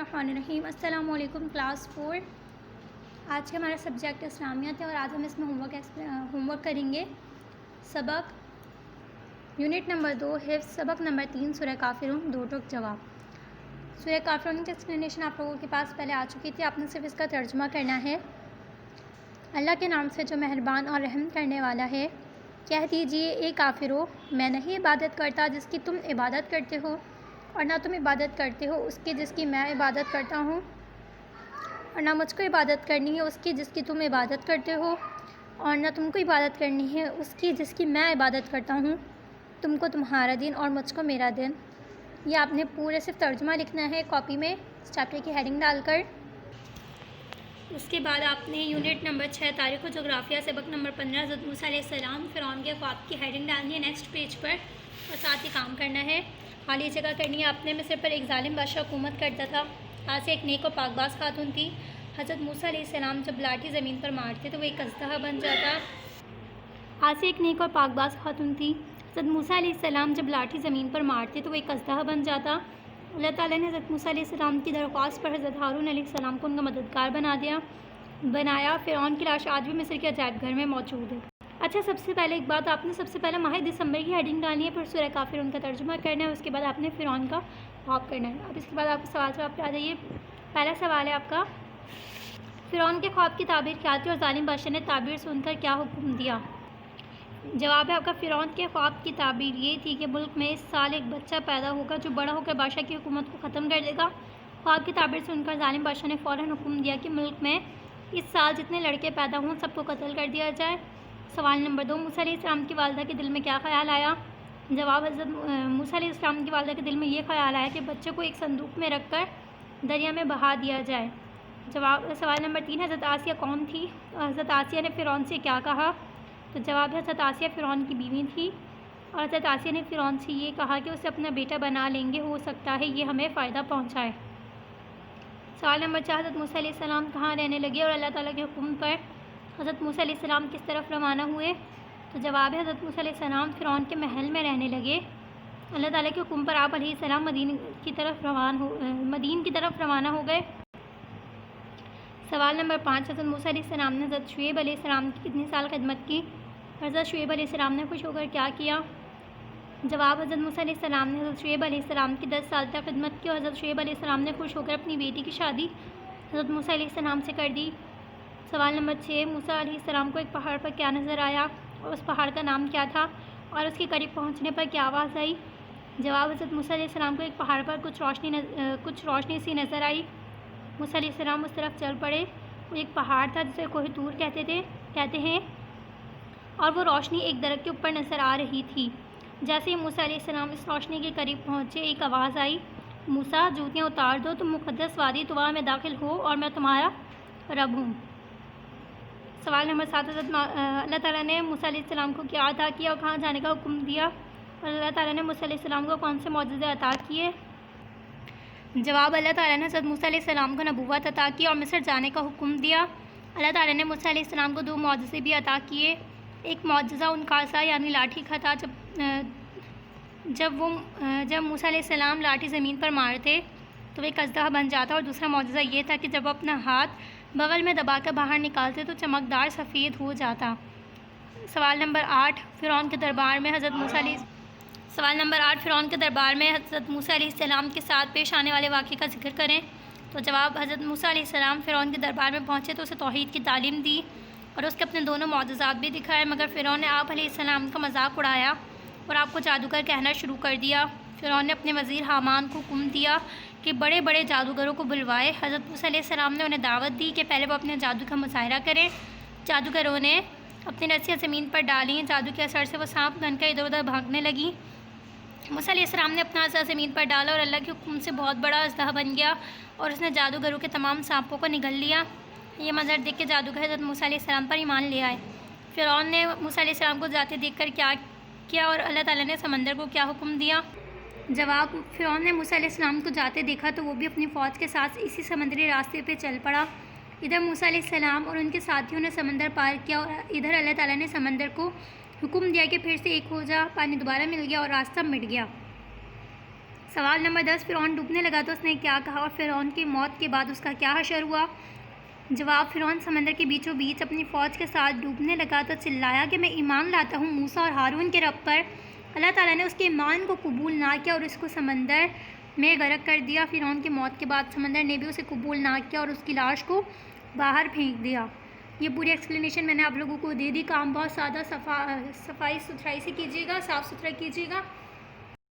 الرحمن الرحیم۔ السلام علیکم کلاس 4۔ آج کا ہمارا سبجیکٹ اسلامیات ہے اور آج ہم اس میں ہوم ورک کریں گے۔ سبق یونٹ نمبر 2 حفظ، سبق نمبر 3 سورہ کافرون، 2 ٹوک جواب۔ سورہ کافرون کی ایکسپلینیشن آپ لوگوں کے پاس پہلے آ چکی تھی، آپ نے صرف اس کا ترجمہ کرنا ہے۔ اللہ کے نام سے جو مہربان اور رحم کرنے والا ہے۔ کہہ دیجئے اے کافرو، میں نہیں عبادت کرتا جس کی تم عبادت کرتے ہو، اور نہ تم عبادت کرتے ہو اس کی جس کی میں عبادت کرتا ہوں، اور نہ مجھ کو عبادت کرنی ہے اس کی جس کی تم عبادت کرتے ہو، اور نہ تم کو عبادت کرنی ہے اس کی جس کی میں عبادت کرتا ہوں۔ تم کو تمہارا دن اور مجھ کو میرا دن۔ یہ آپ نے پورے صرف ترجمہ لکھنا ہے کاپی میں اس چیپٹر کی ہیڈنگ ڈال کر۔ اس کے بعد آپ نے یونٹ نمبر 6 تاریخ و جغرافیہ، سبق نمبر 15 حضرت موسیٰ علیہ السلام فرعون کے خواب کی ہیڈنگ ڈالنی ہے نیکسٹ پیج پر، اور ساتھ ہی کام کرنا ہے۔ خالی جگہ کرنی ہے آپ نے۔ مصر پر ایک ظالم بادشاہ حکومت کرتا تھا۔ آسیہ ایک نیک و پاک باز خاتون تھی۔ حضرت موسیٰ علیہ السلام جب لاٹھی زمین پر مارتے تو وہ ایک اژدہا بن جاتا۔ آسیہ ایک نیک اور پاک باز خاتون تھی۔ حضرت موسیٰ علیہ السلام جب لاٹھی زمین پر مارتے تو وہ ایک اژدہا بن جاتا۔ اللہ تعالیٰ نے حضرت موسیٰ علیہ السلام کی درخواست پر حضرت ہارون علیہ السلام کو ان کا مددگار بنایا۔ فرعون کی لاش آج بھی مصر کے عجائب گھر میں موجود ہے۔ اچھا، سب سے پہلے ایک بات، آپ نے سب سے پہلے ماہ دسمبر کی ہیڈنگ ڈالنی ہے، پھر سورہ کافرون کا ترجمہ کرنا ہے، اس کے بعد آپ نے فرعون کا خواب کرنا ہے۔ اب اس کے بعد آپ سوال جواب پہ آ جائیے۔ پہلا سوال ہے آپ کا، فرعون کے خواب کی تعبیر کیا تھی اور ظالم بادشاہ نے تعبیر سن کر کیا حکم دیا؟ جواب ہے آپ کا، فرعون کے خواب کی تعبیر یہ تھی کہ ملک میں اس سال ایک بچہ پیدا ہوگا جو بڑا ہو کر بادشاہ کی حکومت کو ختم کر دے گا۔ خواب کی تعبیر سن کر ظالم بادشاہ نے فوراً حکم دیا کہ ملک میں اس سال جتنے لڑکے پیدا ہوں سب کو قتل کر دیا جائے۔ سوال نمبر 2، موسیٰ علیہ السلام کی والدہ کے دل میں کیا خیال آیا؟ جواب، حضرت موسیٰ علیہ السلام کی والدہ کے دل میں یہ خیال آیا کہ بچے کو ایک صندوق میں رکھ کر دریا میں بہا دیا جائے۔ جواب، سوال نمبر 3، حضرت آسیہ کون تھی؟ حضرت آسیہ نے فرعون سے کیا کہا؟ تو جواب ہے، حضرت آسیہ فرعون کی بیوی تھی، اور حضرت آسیہ نے فرعون سے یہ کہا کہ اسے اپنا بیٹا بنا لیں گے، ہو سکتا ہے یہ ہمیں فائدہ پہنچائے۔ سوال نمبر 4، حضرت موسیٰ علیہ السلام کہاں رہنے لگے اور اللہ تعالیٰ کے حکم پر حضرت موسیٰ علیہ السلام کس طرف روانہ ہوئے؟ تو جواب ہے، حضرت موسیٰ علیہ السلام فرعون کے محل میں رہنے لگے۔ اللہ تعالیٰ کے حکم پر آپ علیہ السلام مدین کی طرف روانہ ہو گئے۔ سوال نمبر 5، حضرت موسیٰ علیہ السلام نے حضرت شعیب علیہ السلام کی کتنی سال خدمت کی؟ حضرت شعیب علیہ السلام نے خوش ہو کر کیا کیا؟ جواب، حضرت موسیٰ علیہ السلام نے حضرت شعیب علیہ السلام کی 10 سال تک خدمت کی، اور حضرت شعیب علیہ السلام نے خوش ہو کر اپنی بیٹی کی شادی حضرت موسیٰ علیہ السلام سے کر دی۔ سوال نمبر 6، موسیٰ علیہ السلام کو ایک پہاڑ پر کیا نظر آیا اور اس پہاڑ کا نام کیا تھا، اور اس کے قریب پہنچنے پر کیا آواز آئی؟ جواب، حضرت موسیٰ علیہ السلام کو ایک پہاڑ پر کچھ روشنی سی نظر آئی۔ موسیٰ علیہ السلام اس طرف چل پڑے۔ وہ ایک پہاڑ تھا جسے کوہ طور کہتے ہیں، اور وہ روشنی ایک درخت کے اوپر نظر آ رہی تھی۔ جیسے ہی موسیٰ علیہ السلام اس روشنی کے قریب پہنچے، ایک آواز آئی، موسیٰ جوتیاں اتار دو، تم مقدس وادی طویٰ میں داخل ہو اور میں تمہارا رب ہوں۔ سوال نمبر 7، حضرت اللہ تعالیٰ نے موسیٰ علیہ السلام کو کیا عطا کیا اور کہاں جانے کا حکم دیا، اور اللہ تعالیٰ نے موسیٰ علیہ السلام کو کون سے معجزے عطا کیے؟ جواب، اللہ تعالیٰ نے حضرت موسیٰ علیہ السلام کو نبوت عطا کی اور مصر جانے کا حکم دیا۔ اللہ تعالیٰ نے موسیٰ علیہ السلام کو 2 معجزے بھی عطا کیے۔ ایک معجزہ ان کا عصا یعنی لاٹھی کا تھا۔ جب موسیٰ علیہ السلام لاٹھی زمین پر مارتے تو وہ ایک اژدہا بن جاتا، اور دوسرا معجزہ یہ تھا کہ جب وہ اپنا ہاتھ بغل میں دبا کر باہر نکالتے تو چمکدار سفید ہو جاتا۔ سوال نمبر 8، فرعون کے دربار میں حضرت موسیٰ علیہ السلام کے ساتھ پیش آنے والے واقعے کا ذکر کریں۔ تو جواب، حضرت موسیٰ علیہ السلام فرعون کے دربار میں پہنچے تو اسے توحید کی تعلیم دی اور اس کے اپنے 2 معجزات بھی دکھائے، مگر فرعون نے آپ علیہ السلام کا مذاق اڑایا اور آپ کو جادوگر کہنا شروع کر دیا۔ فرعون نے اپنے وزیر حامان کو حکم دیا کہ بڑے بڑے جادوگروں کو بلوائے۔ حضرت موسیٰ علیہ السلام نے انہیں دعوت دی کہ پہلے وہ اپنے جادو کا مظاہرہ کریں۔ جادوگروں نے اپنی رسیاں زمین پر ڈالیں، جادو کے اثر سے وہ سانپ بن کر ادھر ادھر بھاگنے لگیں۔ موسیٰ علیہ السلام نے اپنا عصا زمین پر ڈالا اور اللہ کے حکم سے بہت بڑا اژدہا بن گیا، اور اس نے جادوگروں کے تمام سانپوں کو نگل لیا۔ یہ منظر دیکھ کے جادوگر حضرت موسیٰ علیہ السلام پر ایمان لے آئے۔ فرعون نے موسیٰ علیہ السلام کو جاتے دیکھ کر کیا کیا اور اللہ تعالیٰ نے سمندر کو کیا حکم دیا؟ جواب، فرعون نے موسیٰ علیہ السلام کو جاتے دیکھا تو وہ بھی اپنی فوج کے ساتھ اسی سمندری راستے پہ چل پڑا۔ ادھر موسیٰ علیہ السلام اور ان کے ساتھیوں نے سمندر پار کیا، اور ادھر اللہ تعالیٰ نے سمندر کو حکم دیا کہ پھر سے ایک ہو جا۔ پانی دوبارہ مل گیا اور راستہ مٹ گیا۔ سوال نمبر 10، فرعون ڈوبنے لگا تو اس نے کیا کہا اور فرعون کی موت کے بعد اس کا کیا حشر ہوا؟ جواب، فرعون سمندر کے بیچوں بیچ اپنی فوج کے ساتھ ڈوبنے لگا تو چلایا کہ میں ایمان لاتا ہوں موسیٰ اور ہارون کے رب پر۔ اللہ تعالیٰ نے اس کے ایمان کو قبول نہ کیا اور اس کو سمندر میں غرق کر دیا۔ فرعون کی موت کے بعد سمندر نے بھی اسے قبول نہ کیا اور اس کی لاش کو باہر پھینک دیا۔ یہ پوری ایکسپلینیشن میں نے آپ لوگوں کو دے دی۔ کام بہت سادہ صفائی ستھرائی سے کیجیے گا، صاف ستھرا کیجیے گا۔